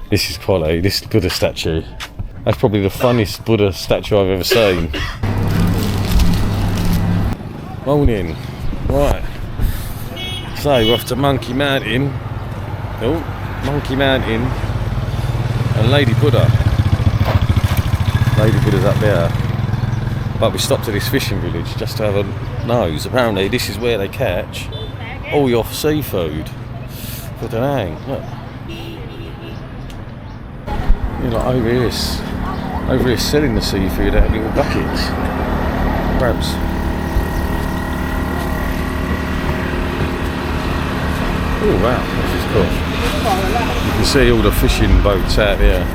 This is quality, this Buddha statue. That's probably the funniest Buddha statue I've ever seen. Morning. Right. So we're off to Monkey Mountain. Oh, Monkey Mountain. And Lady Buddha. Lady Buddha's up there. But we stopped at this fishing village just to have a nose. Apparently this is where they catch all your seafood for Da Nang. Look. You're like over here selling the seafood out of little buckets. Crabs. Oh wow, this is cool. You can see all the fishing boats out there. All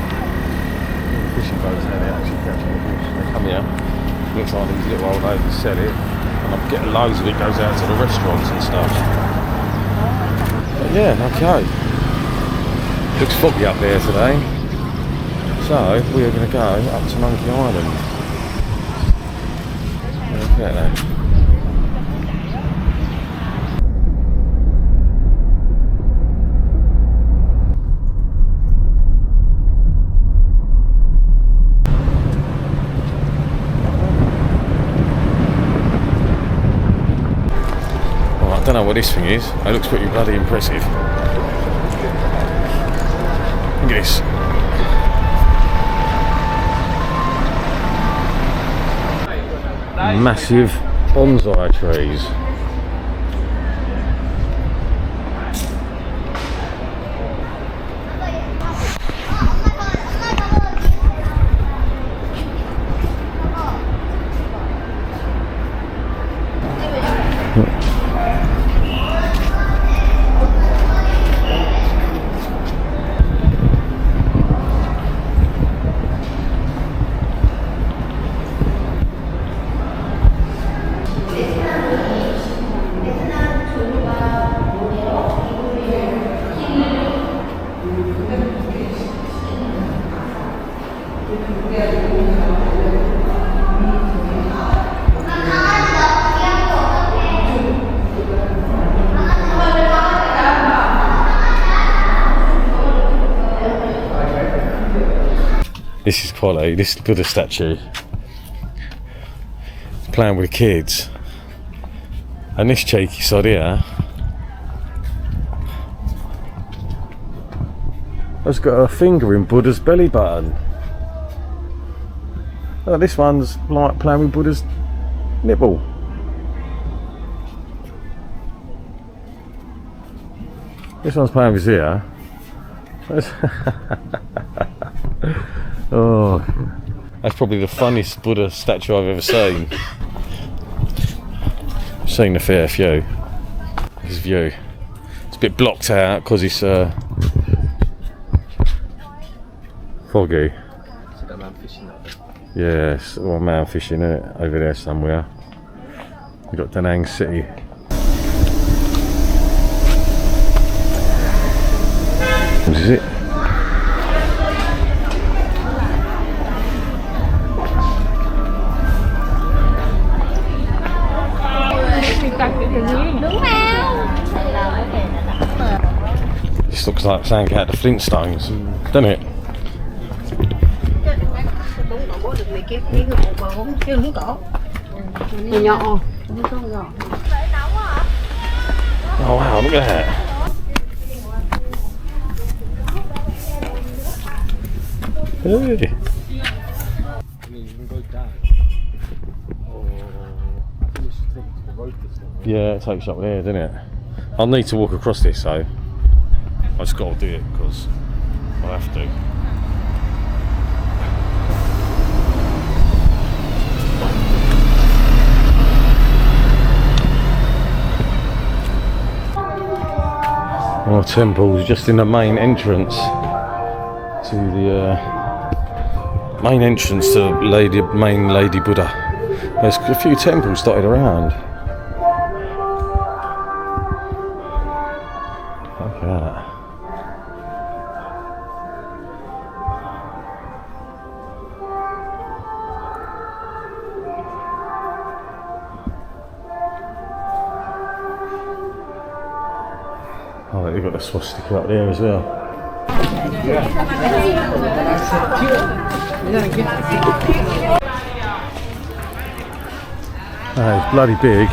the fishing boats out there actually catching the fish. They come here. Looks like these little old ladies sell it. And I'm getting loads of it goes out to the restaurants and stuff. But yeah, okay. Looks foggy up there today. So we are going to go up to Monkey Island. Look at that. Well, I don't know what this thing is. It looks pretty bloody impressive. Look at this. Massive bonsai trees. This is quality, this Buddha statue. Playing with kids. And this cheeky sod here has got a finger in Buddha's belly button. Oh, this one's like playing with Buddha's nipple. This one's playing with his ear. Oh, that's probably the funniest Buddha statue I've ever seen. I've seen a fair few. His view. It's a bit blocked out because it's foggy. Yes, or man fishing in it over there somewhere. We've got Da Nang City. What is it? This looks like something out of the Flintstones, doesn't it? Oh wow, look at that. Hey. Yeah, it takes you up there, doesn't it? I'll need to walk across this though. I just got to do it because I have to. Our temple's just in the main entrance to the main entrance to main Lady Buddha. There's a few temples dotted around. Look at that. Oh, you've got the swastika up there as well. It's bloody big.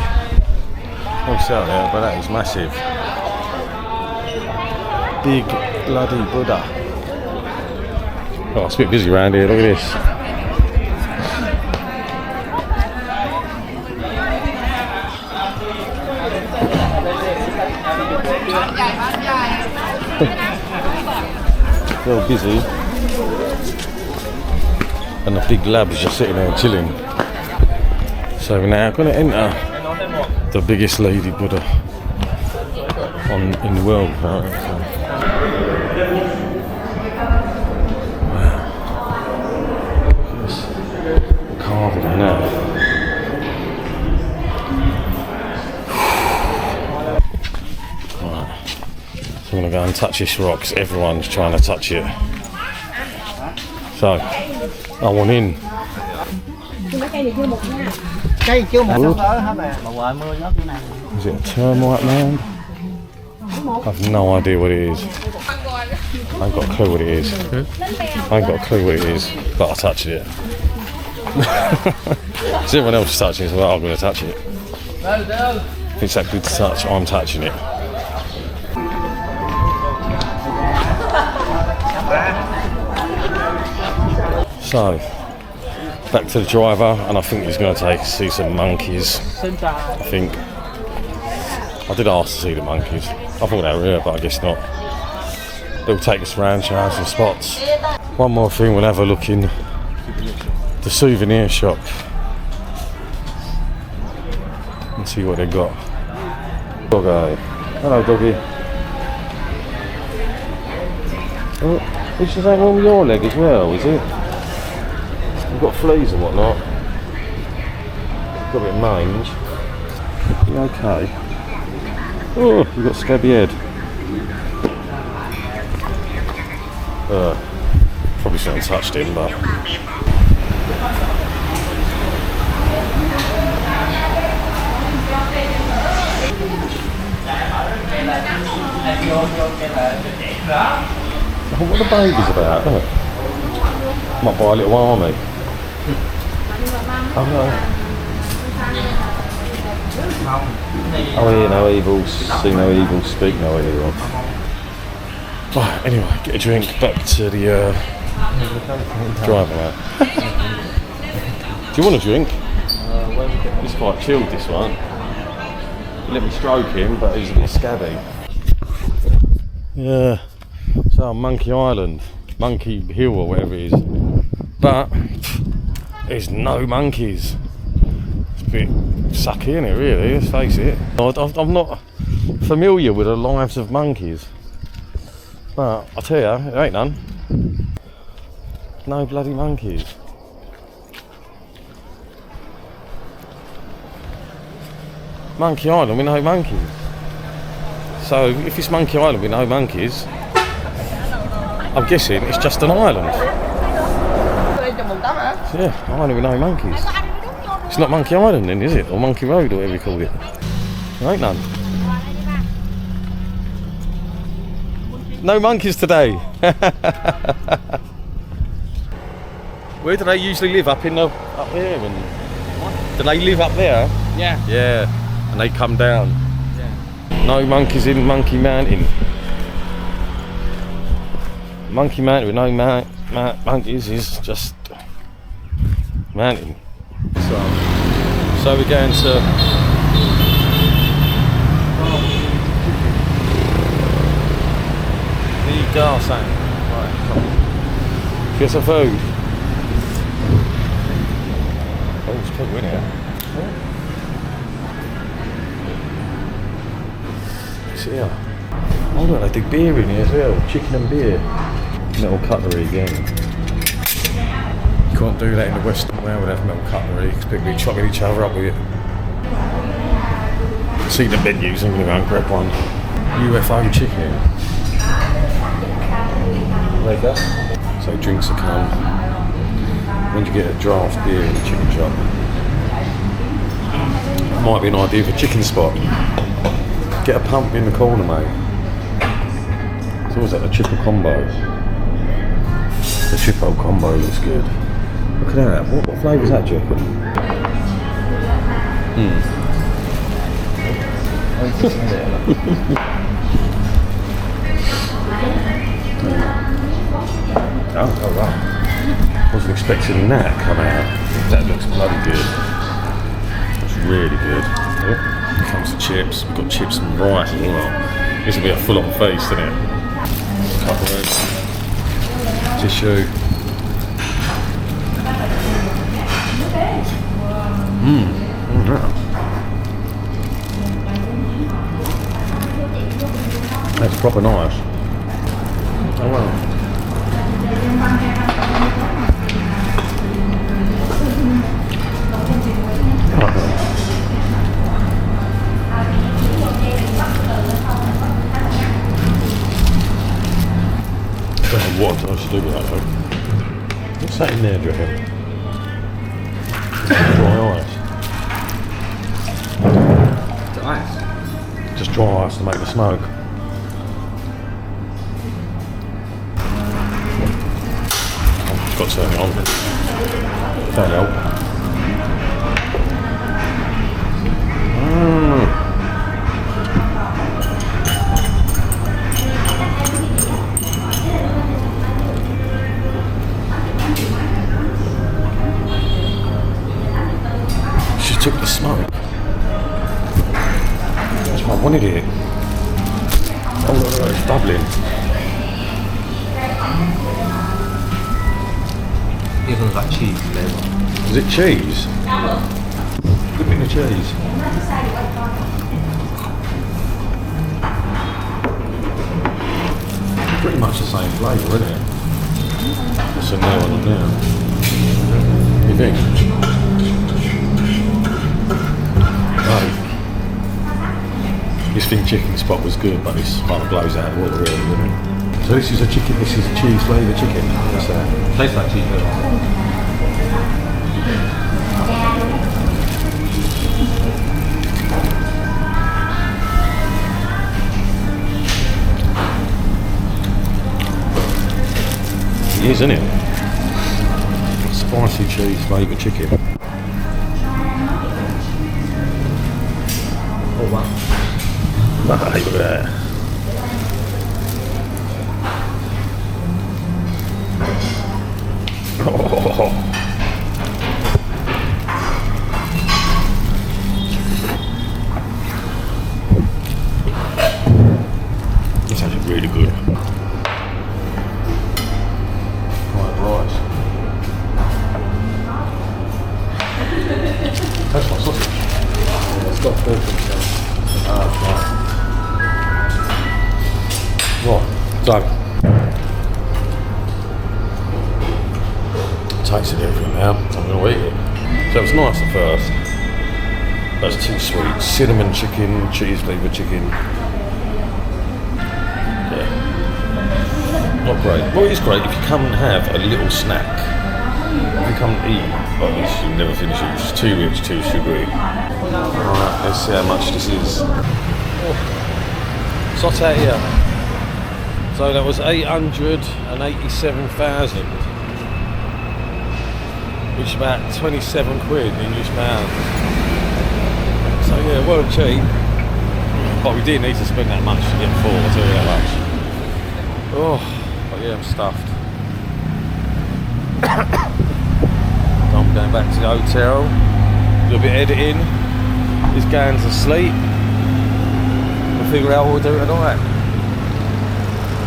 What's out there? But that is massive. Big bloody Buddha. Oh, it's a bit busy around here. Look at this. Well busy, and the big lab is just sitting there chilling. So we're now going to enter the biggest lady Buddha in the world. Right? So, wow, just carving in there. I'm going to go and touch this rock because everyone's trying to touch it. So, I want in. Is it a termite land? I've no idea what it is. I ain't got a clue what it is. But I touched it. So everyone else is touching it, so I'm going to touch it. If it's that good to touch, I'm touching it. So, back to the driver, and I think he's going to see some monkeys. I think. I did ask to see the monkeys. I thought they were here, but I guess not. They'll take us around, show us some spots. One more thing, we'll have a look in the souvenir shop and see what they got. Doggo. Hello, doggy. Oh, this is something wrong with your leg as well, is it? You've got fleas and whatnot. Got a bit of mange. You okay? Oh, you've got scabby head. Probably shouldn't have touched him, but... Oh, what are the babies about? Look. Might buy a little army. Oh no. Oh, hear no evil, see no evil, speak no evil. Right, anyway, get a drink, back to the driver now. Do you want a drink? It's quite chilled, this one. You let me stroke him, but he's a bit scabby. Yeah, so Monkey Island, Monkey Hill or whatever it is. But there's no monkeys. It's a bit sucky, isn't it, really? Let's face it. I'm not familiar with the lives of monkeys. But I tell you, there ain't none. No bloody monkeys. Monkey Island with no monkeys. So if it's Monkey Island with no monkeys, I'm guessing it's just an island. Yeah, island with no monkeys. It's not Monkey Island then, is it? Or Monkey Road or whatever you call it. There ain't none. No monkeys today. Where do they usually live? Up here? And do they live up there? Yeah. Yeah. And they come down. Yeah. No monkeys in Monkey Mountain. Monkey Mountain with no monkeys is just mountain. So we're going to the Garsang. Right. Get some food. Oh, it's people in here. It's here. Oh look, they do beer in here as well. Chicken and beer. Metal cutlery again. You can't do that in the Western world with metal cutlery because people be chopping each other up with it. See the menus, I'm going to go and grab one. UFO chicken. There you go. So drinks are come. When do you get a draft beer in the chicken shop? Might be an idea for a chicken spot. Get a pump in the corner, mate. So what's that, the triple combo? The triple combo looks good. Look at that, what flavour is that, do you reckon? Oh, right. Wasn't expecting that to come out. That looks bloody good. That's really good. Oh, here comes the chips. We've got chips and rice as well. This will be a full-on feast, isn't it? Couple of tissue. That's proper nice. Oh wow. What I should do with that though? What's that in there, do you reckon? Dry ice. Dry ice? Just dry ice to make the smoke. Oh, got to turn it on. Turn it on. Took the smoke. That's what I wanted here. Oh look, it's bubbling. It looks like cheese flavour. Is it cheese? Good bit of cheese. Pretty much the same flavour, isn't it? What's in there and there? You think? This thing chicken spot was good, but this kind of blows out of water really, doesn't it? So this is a chicken, this is a cheese flavour chicken. What's that? Tastes like cheese flavour. It is, isn't it? Spicy cheese flavour chicken. Oh wow. Look at that. Oh. This is really good. Fried rice. That's my sausage. Yeah, it's got pork inside. Right, so tasted everything now. I'm going to eat it. So it was nice at first. That's too sweet. Cinnamon chicken, cheese flavour chicken. Yeah, not great. Well, it is great if you come and have a little snack. If you come and eat like this, you'll never finish it. It's too rich, too sugary. Alright, let's see how much this is. Oh. Sauté here. So that was 887,000, which is about 27 quid English pounds. So yeah, well cheap, but we didn't need to spend that much to get full, I'll tell you that much. Oh, but yeah, I'm stuffed. I'm going back to the hotel, a little bit editing, this guy's asleep, we'll figure out what we'll do tonight.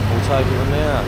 We'll take it from there.